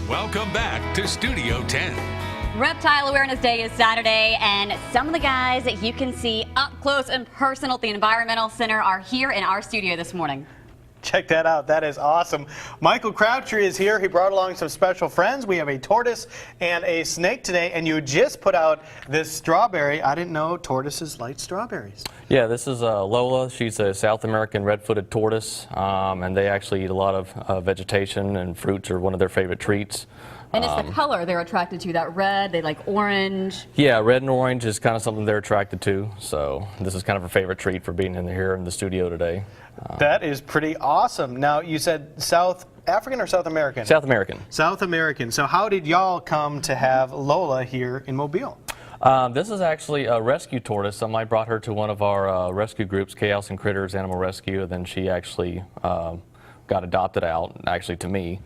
Welcome back to Studio 10. Reptile Awareness Day is Saturday, and some of the guys that you can see up close and personal at the Environmental Center are here in our studio this morning. Check that out. That is awesome. Michael Crabtree is here. He brought along some special friends. We have a tortoise and a snake today, and you just put out this strawberry. I didn't know tortoises like strawberries. Yeah, this is Lola. She's a South American red-footed tortoise, and they actually eat a lot of vegetation, and fruits are one of their favorite treats. And it's the color they're attracted to, that red, they like orange. Yeah, red and orange is kind of something they're attracted to, so this is kind of a favorite treat for being here in the studio today. That is pretty awesome. Now, you said South African or South American? South American. South American. So how did y'all come to have Lola here in Mobile? This is actually a rescue tortoise. Somebody brought her to one of our rescue groups, Chaos and Critters Animal Rescue, and then she actually got adopted out, actually to me.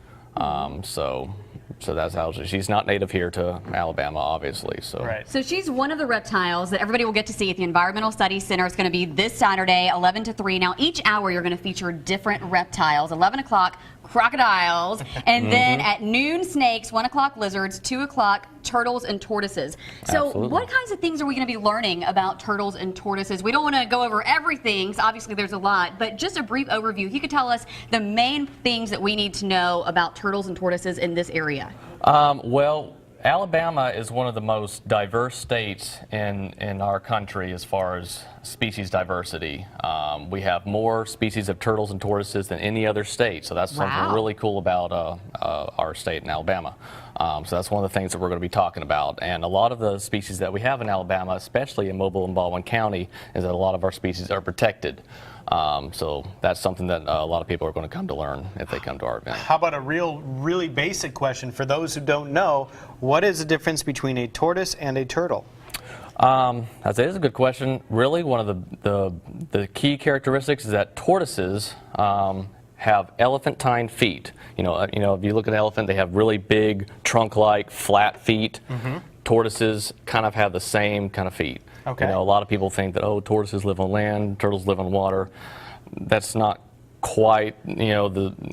So that's how she's not native here to Alabama, obviously. So. Right. So she's one of the reptiles that everybody will get to see at the Environmental Studies Center. It's going to be this Saturday, 11 to 3. Now, each hour you're going to feature different reptiles. 11 o'clock, crocodiles, and then at noon, snakes, 1 o'clock, lizards, 2 o'clock, turtles and tortoises. So Absolutely. what kinds of things are we going to be learning about turtles and tortoises? We don't want to go over everything, so obviously there's a lot, but just a brief overview. If you could tell us the main things that we need to know about turtles and tortoises in this area. Well, Alabama is one of the most diverse states in our country as far as species diversity. We have more species of turtles and tortoises than any other state, so that's something really cool about our state in Alabama. So that's one of the things that we're going to be talking about. And a lot of the species that we have in Alabama, especially in Mobile and Baldwin County, is that a lot of our species are protected. So that's something that a lot of people are going to come to learn if they come to our event. How about a really basic question for those who don't know? What is the difference between a tortoise and a turtle? That is a good question. Really, one of the key characteristics is that tortoises have elephantine feet. You know, if you look at an elephant, they have really big, trunk-like, flat feet. Tortoises kind of have the same kind of feet. Okay. You know, a lot of people think that, oh, tortoises live on land, turtles live on water. That's not quite,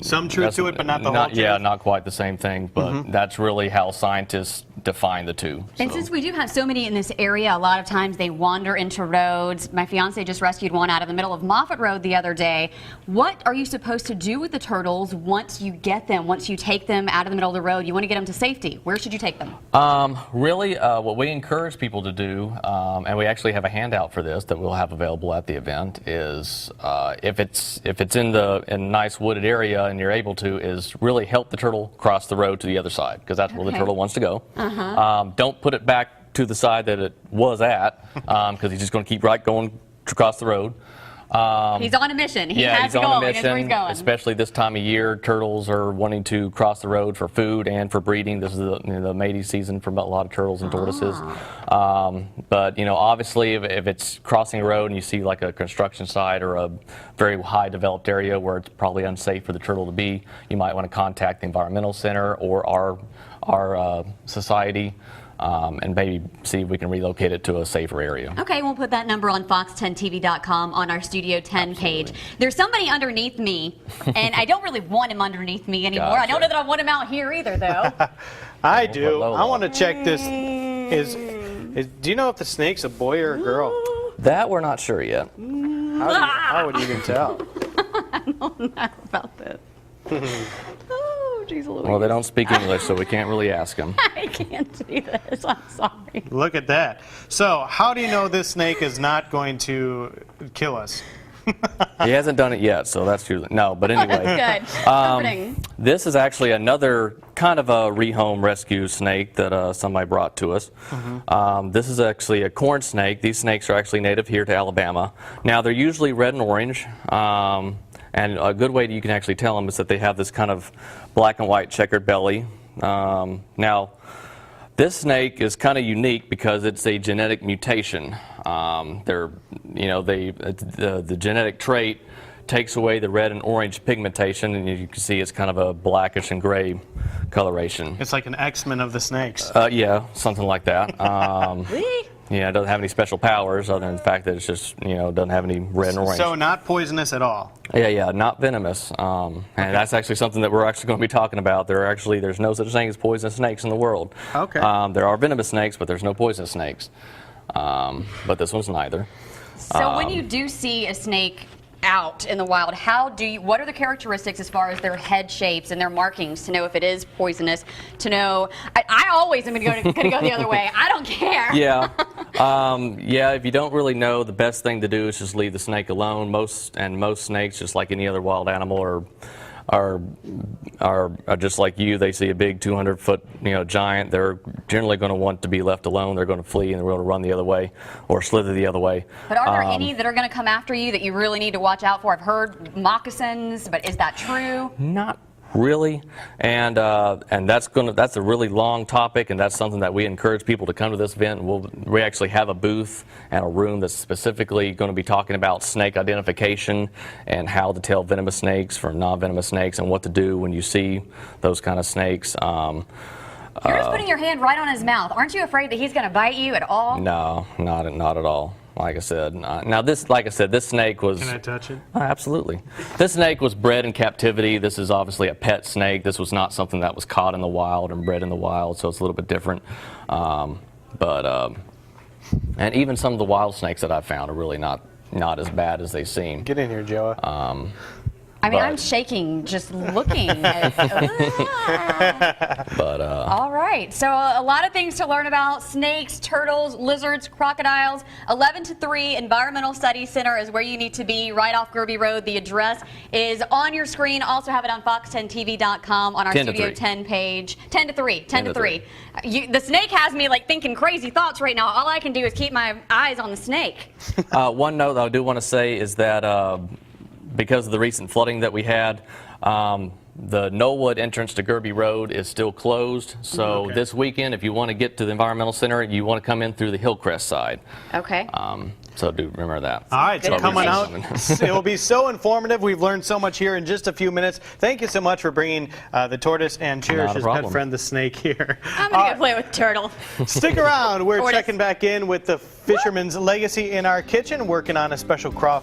some truth to it, but not the whole truth. Yeah, not quite the same thing, but that's really how scientists define the two. And since we do have so many in this area, a lot of times they wander into roads. My fiance just rescued one out of the middle of Moffett Road the other day. What are you supposed to do with the turtles once you get them, once you take them out of the middle of the road? You want to get them to safety. Where should you take them? Really, what we encourage people to do, and we actually have a handout for this that we'll have available at the event, is if it's in a nice wooded area and you're able to, is really help the turtle cross the road to the other side, because that's where the turtle wants to go. Don't put it back to the side that it was at, because he's just going to keep going across the road. He's on a mission. He yeah, has he's to go. on a He knows where he's mission, going. especially this time of year. Turtles are wanting to cross the road for food and for breeding. This is the mating season for a lot of turtles and tortoises. But obviously, if it's crossing a road and you see like a construction site or a very high developed area where it's probably unsafe for the turtle to be, you might want to contact the Environmental Center or our society. And maybe see if we can relocate it to a safer area. Okay, we'll put that number on fox10tv.com on our Studio 10 page. There's somebody underneath me, and I don't really want him underneath me anymore. Gotcha. I don't know that I want him out here either, though. I do. I want to check this. Do you know if the snake's a boy or a girl? That we're not sure yet. How would you even tell? I don't know about this. Oh, geez Louise. Well, they don't speak English, so we can't really ask them. I can't do this. I'm sorry. Look at that. So, how do you know this snake is not going to kill us? He hasn't done it yet, so that's usually no. But anyway, That's good. Comforting. this is actually another kind of a rehome rescue snake that somebody brought to us. This is actually a corn snake. These snakes are actually native here to Alabama. Now they're usually red and orange. And a good way that you can actually tell them is that they have this kind of black and white checkered belly. Now, this snake is kind of unique because it's a genetic mutation. The genetic trait takes away the red and orange pigmentation, and you can see it's kind of a blackish and gray coloration. It's like an X-Men of the snakes. Yeah, something like that. it doesn't have any special powers other than the fact that it's just, doesn't have any red and orange. So not poisonous at all. Yeah, not venomous. And that's actually something that we're actually going to be talking about. There's no such thing as poisonous snakes in the world. Okay. There are venomous snakes, but there's no poisonous snakes. But this one's neither. So when you do see a snake out in the wild, what are the characteristics as far as their head shapes and their markings to know if it is poisonous? To know, I always am going to go the other way. I don't care. Yeah. If you don't really know, the best thing to do is just leave the snake alone. Most snakes, just like any other wild animal, are just like you. They see a big 200-foot giant. They're generally going to want to be left alone. They're going to flee and they're going to run the other way or slither the other way. But are there any that are going to come after you that you really need to watch out for? I've heard moccasins, but is that true? Not really, and that's a really long topic, and that's something that we encourage people to come to this event. We actually have a booth and a room that's specifically going to be talking about snake identification and how to tell venomous snakes from non-venomous snakes and what to do when you see those kind of snakes. You're just putting your hand right on his mouth. Aren't you afraid that he's going to bite you at all? No, not at all. Like I said, this snake was... Can I touch it? Absolutely. This snake was bred in captivity. This is obviously a pet snake. This was not something that was caught in the wild and bred in the wild, so it's a little bit different. And even some of the wild snakes that I've found are really not as bad as they seem. Get in here, Joa. I'm shaking just looking at all right, so a lot of things to learn about: snakes, turtles, lizards, crocodiles. 11 to 3 Environmental Studies Center is where you need to be, right off Gerby Road. The address is on your screen. Also have it on fox10tv.com on our Studio 10 page. 10 to 3. The snake has me thinking crazy thoughts right now. All I can do is keep my eyes on the snake. One note that I do want to say is that because of the recent flooding that we had, the Knollwood entrance to Gerby Road is still closed. So this weekend, if you want to get to the Environmental Center, you want to come in through the Hillcrest side. Okay. So do remember that. All right, so coming out, it will be so informative. We've learned so much here in just a few minutes. Thank you so much for bringing the tortoise and Cherish's pet friend, the snake, here. I'm going to play with turtle. Stick around. We're checking back in with the Fisherman's Legacy in our kitchen, working on a special crawfish.